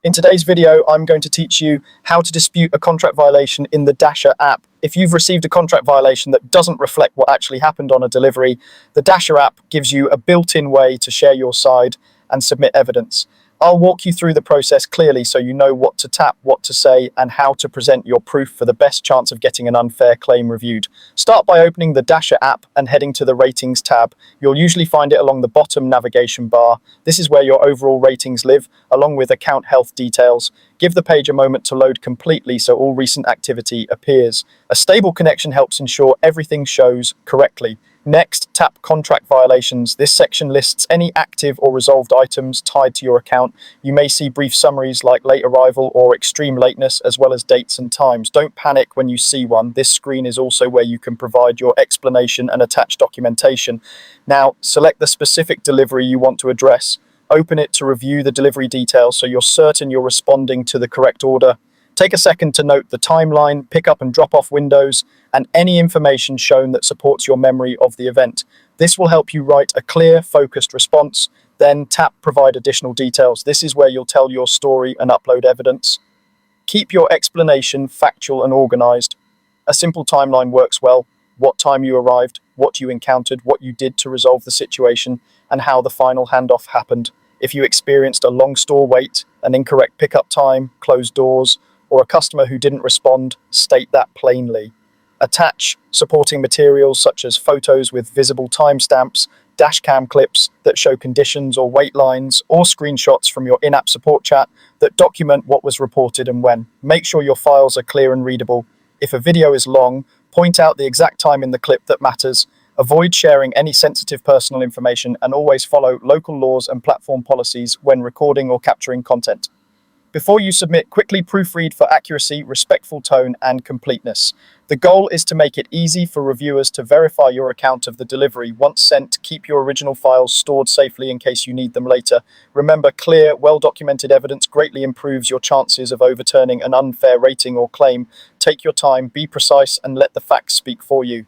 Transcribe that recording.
In today's video, I'm going to teach you how to dispute a contract violation in the Dasher app. If you've received a contract violation that doesn't reflect what actually happened on a delivery, the Dasher app gives you a built-in way to share your side and submit evidence. I'll walk you through the process clearly so you know what to tap, what to say, and how to present your proof for the best chance of getting an unfair claim reviewed. Start by opening the Dasher app and heading to the Ratings tab. You'll usually find it along the bottom navigation bar. This is where your overall ratings live, along with account health details. Give the page a moment to load completely so all recent activity appears. A stable connection helps ensure everything shows correctly. Next, tap Contract Violations. This section lists any active or resolved items tied to your account. You may see brief summaries like late arrival or extreme lateness, as well as dates and times. Don't panic when you see one. This screen is also where you can provide your explanation and attach documentation. Now, select the specific delivery you want to address. Open it to review the delivery details so you're certain you're responding to the correct order. Take a second to note the timeline, pick up and drop off windows, and any information shown that supports your memory of the event. This will help you write a clear, focused response. Then tap Provide Additional Details. This is where you'll tell your story and upload evidence. Keep your explanation factual and organized. A simple timeline works well. What time you arrived, what you encountered, what you did to resolve the situation, and how the final handoff happened. If you experienced a long store wait, an incorrect pickup time, closed doors, or a customer who didn't respond, state that plainly. Attach supporting materials such as photos with visible timestamps, dashcam clips that show conditions or wait lines, or screenshots from your in-app support chat that document what was reported and when. Make sure your files are clear and readable. If a video is long, point out the exact time in the clip that matters. Avoid sharing any sensitive personal information and always follow local laws and platform policies when recording or capturing content. Before you submit, quickly proofread for accuracy, respectful tone, and completeness. The goal is to make it easy for reviewers to verify your account of the delivery. Once sent, keep your original files stored safely in case you need them later. Remember, clear, well-documented evidence greatly improves your chances of overturning an unfair rating or claim. Take your time, be precise, and let the facts speak for you.